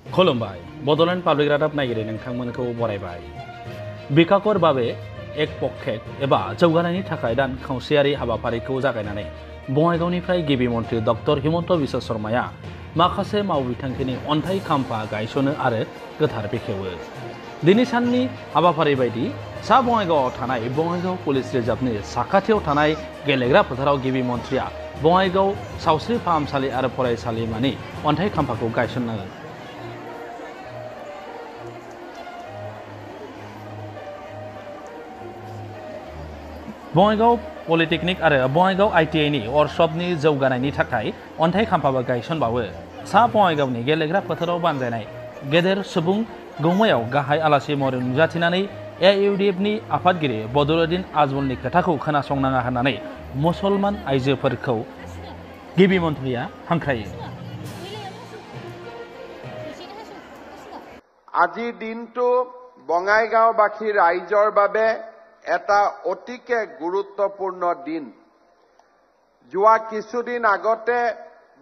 खुलुमबाय बड'लेण्ड पाब्लिक रादाब नायगिरि नोंथांमोनखौ बरायबाय बिखाखर बाबे एक पकेट एबा जौगानायनि थाखाय दान खावसेयारि हाबाफारिखौ जागायनानै बङाइगावनिफ्राय गिबि मन्थ्रि डक्टर हिमन्त बिश्व शर्माया माखासे मावबिथांखिनि अन्थाइ खाम्फा गायसनो आरो गोथार बेखेवो दिनै साननि हाबाफारि बायदि सा बङाइगावआव थानाय बङाइगाव पुलिस रिजार्भनि साखाथियाव थानाय गेलेग्रा फोथाराव गिबि मन्थ्रिया बङाइगाव सावस्रि फाहामसालि आरो फरायसालिमानि अन्थाइ खाम्फाखौ गायसननांगोन बङाइगाव पलिटेकनिक आरो बङाइगाव आईटीआईनि वर्कशपनि जौगानायनि थाखाय अन्थाइ खाम्फाबो गायसनबावो सा बङाइगावनि गेलेग्रा फोथाराव बानजायनाय गेदेर सुबुं गौमायाव गाहाय आलासि महरै नुजाथिनानै एइउडिएफनि आफादगिरि बदरुद्दिन आजमलनि खोथाखौ खोनासंनाङा होननानै मुसलमान आइजोफोरखौ गिबि मन्थ्रिया हांख्रायो আজি দিনটো বঙাইগাঁওবাসী ৰাইজৰ বাবে এটা অতিকে গুৰুত্বপূৰ্ণ দিন যোৱা কিছুদিন আগতে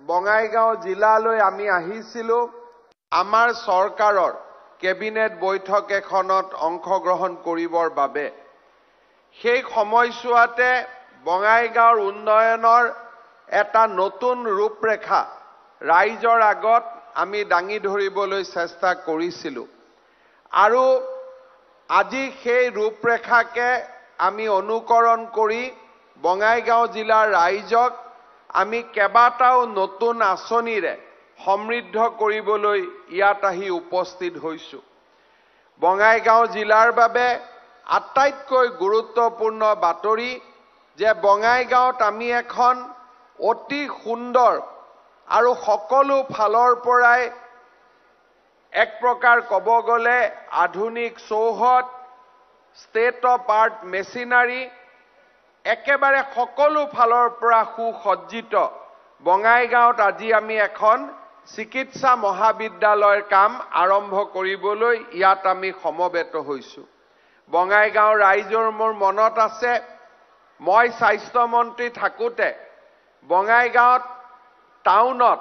বঙাইগাঁও জিলালৈ আমি আহিছিলো আমাৰ চৰকাৰৰ কেবিনেট বৈঠক এখনত অংশগ্ৰহণ কৰিবৰ বাবে সেই সময়ছোৱাতে বঙাইগাঁওৰ উন্নয়নৰ এটা নতুন ৰূপৰেখা ৰাইজৰ আগত আমি দাঙি ধৰিবলৈ চেষ্টা কৰিছিলো আৰু আজি সেই ৰূপৰেখাকে আমি অনুকৰণ কৰি বঙাইগাঁও জিলাৰ ৰাইজক আমি কেবাটাও নতুন আঁচনিৰে সমৃদ্ধ কৰিবলৈ ইয়াত আহি উপস্থিত হৈছো বঙাইগাঁও জিলাৰ বাবে আটাইতকৈ গুৰুত্বপূৰ্ণ বাতৰি যে বঙাইগাঁৱত আমি এখন অতি সুন্দৰ আৰু সকলো ফালৰ পৰাই এক প্ৰকাৰ ক'ব গ'লে আধুনিক চৌহদ ষ্টেট অফ আৰ্ট মেচিনাৰী একেবাৰে সকলো ফালৰ পৰা সুসজ্জিত বঙাইগাঁৱত আজি আমি এখন চিকিৎসা মহাবিদ্যালয়ৰ কাম আৰম্ভ কৰিবলৈ ইয়াত আমি সমবেত হৈছো বঙাইগাঁও ৰাইজৰ মোৰ মনত আছে মই স্বাস্থ্য মন্ত্ৰী থাকোতে বঙাইগাঁৱত টাউনত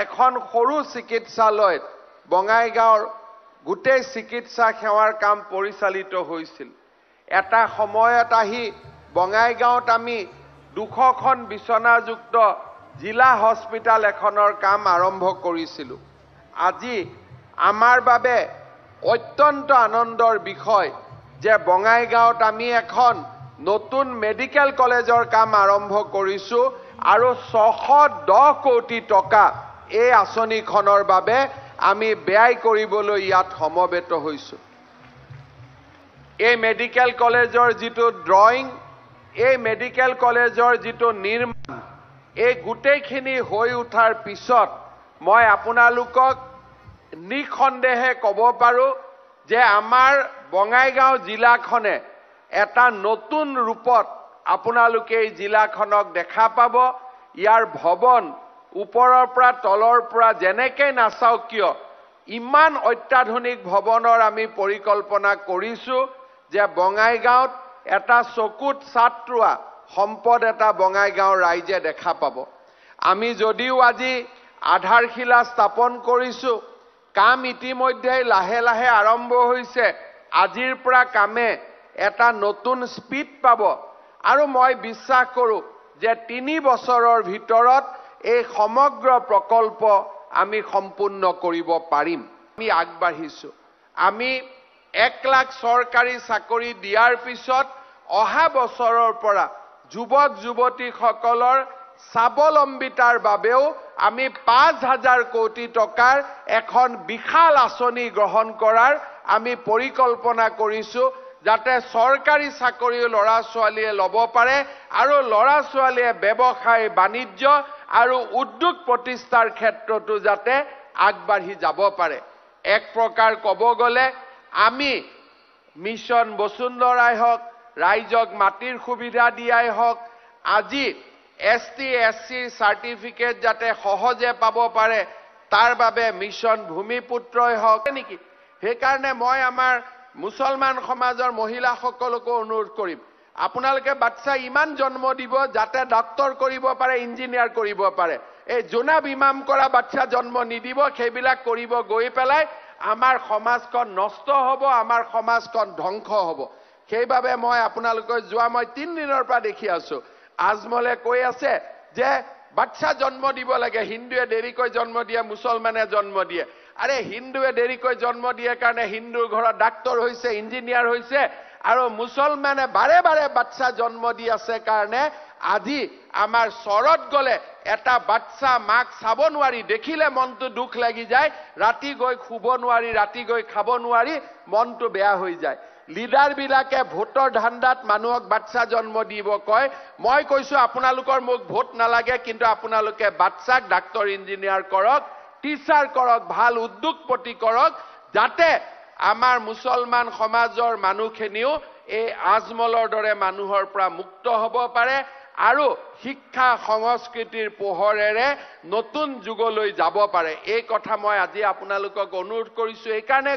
এখন সৰু চিকিৎসালয়ত বঙাইগাঁৱৰ গোটেই চিকিৎসা সেৱাৰ কাম পৰিচালিত হৈছিল এটা সময়ত আহি বঙাইগাঁৱত আমি 200খন বিছনাযুক্ত জিলা হস্পিটাল এখনৰ কাম আৰম্ভ কৰিছিলো আজি আমাৰ বাবে অত্যন্ত আনন্দৰ বিষয় যে বঙাইগাঁৱত আমি এখন নতুন মেডিকেল কলেজৰ কাম আৰম্ভ কৰিছো আৰু 610 কোটি টকা এই আঁচনিখনৰ বাবে আমি ব্যয় কৰিবলৈ ইয়াত সমবেত হৈছো এই মেডিকেল কলেজৰ যিটো ড্ৰয়িং এই মেডিকেল কলেজৰ যিটো নিৰ্মাণ এই গোটেইখিনি হৈ উঠাৰ পিছত মই আপোনালোকক নিখন্দেহে ক'ব পাৰো যে আমাৰ বঙাইগাঁও জিলাখনে এটা নতুন ৰূপত আপোনালোকে এই জিলাখনক দেখা পাব ইয়াৰ ভৱন ওপৰৰ পৰা তলৰ পৰা যেনেকৈ নাচাওক কিয় ইমান অত্যাধুনিক ভৱনৰ আমি পৰিকল্পনা কৰিছো যে বঙাইগাঁৱত এটা চকুত ছাত্ৰোৱা সম্পদ এটা বঙাইগাঁৱৰ ৰাইজে দেখা পাব আমি যদিও আজি আধাৰশিলা স্থাপন কৰিছো কাম ইতিমধ্যে লাহে লাহে আৰম্ভ হৈছে আজিৰ পৰা কামে এটা নতুন স্পীড পাব আৰু মই বিশ্বাস কৰো যে 3 বছৰৰ ভিতৰত এই সমগ্ৰ প্ৰকল্প আমি সম্পূৰ্ণ কৰিব পাৰিম আমি আগবাঢ়িছো আমি 1 লাখ চৰকাৰী চাকৰি দিয়াৰ পিছত অহা বছৰৰ পৰা যুৱক যুৱতীসকলৰ স্বাৱলম্বিতাৰ বাবেও আমি 5000 কোটি টকাৰ এখন বিশাল আঁচনি গ্ৰহণ কৰাৰ আমি পৰিকল্পনা কৰিছো যাতে চৰকাৰী চাকৰি ল'ৰা ছোৱালীয়ে ল'ব পাৰে আৰু ল'ৰা ছোৱালীয়ে ব্যৱসায় বাণিজ্য আৰু উদ্যোগ প্ৰতিষ্ঠাৰ ক্ষেত্ৰতো যাতে আগবাঢ়ি যাব পাৰে এক প্ৰকাৰ ক'ব গ'লে আমি মিছন বসুন্ধৰাই হওক ৰাইজক মাটিৰ সুবিধা দিয়াই হওক আজি এছটি এছচি সাৰ্টিফিকেট যাতে সহজে পাব পাৰে তাৰ বাবে মিছন ভূমিপুত্ৰই হওক নেকি সেইকাৰণে মই আমাৰ মুছলমান সমাজৰ মহিলাসকলকো অনুৰোধ কৰিম আপোনালোকে বাচ্চা ইমান জন্ম দিব যাতে ডক্টৰ কৰিব পাৰে, ইঞ্জিনিয়াৰ কৰিব পাৰে। এই জোনাব ইমাম কৰা বাচ্চা জন্ম নিদিব, সেইবিলাক কৰিব গৈ পেলাই আমাৰ সমাজখন নষ্ট হ'ব, আমাৰ সমাজখন ধ্বংস হ'ব। সেইবাবে মই আপোনালোকৰ মই 3 দিনৰ পৰা দেখি আছো, আজমলে কৈ আছে যে বাচ্চা জন্ম দিব লাগে, হিন্দুৱে দেৰিকৈ জন্ম দিয়ে, মুছলমানে জন্ম দিয়ে। আৰে হিন্দুৱে দেৰিকৈ জন্ম দিয়ে কাৰণে হিন্দুৰ ঘৰত ডাক্তৰ হৈছে, ইঞ্জিনিয়াৰ হৈছে, আৰু মুছলমানে বাৰে বাৰে বাচ্চা জন্ম দি আছে কাৰণে আজি আমাৰ চৰত গলে এটা বাচ্চা মাক চাব নোৱাৰি, দেখিলে মনটো দুখ লাগি যায়, ৰাতি গৈ শুব নোৱাৰি, ৰাতি গৈ খাব নোৱাৰি, মনটো বেয়া হৈ যায়। লিডাৰ বিলাকে ভোটৰ ধান্দাত মানুহক বাচ্চা জন্ম দিব কয়। মই কৈছো আপোনালোকৰ মোক ভোট নালাগে, কিন্তু আপোনালোকে বাচ্চাক ডাক্তৰ ইঞ্জিনিয়াৰ কৰক, টিচাৰ কৰক, ভাল উদ্যোগপতি কৰক, যাতে আমাৰ মুছলমান সমাজৰ মানুহখিনিও এই আজমলৰ দৰে মানুহৰ পৰা মুক্ত হ'ব পাৰে আৰু শিক্ষা সংস্কৃতিৰ পোহৰেৰে নতুন যুগলৈ যাব পাৰে। এই কথা মই আজি আপোনালোকক অনুৰোধ কৰিছো। এইকাৰণে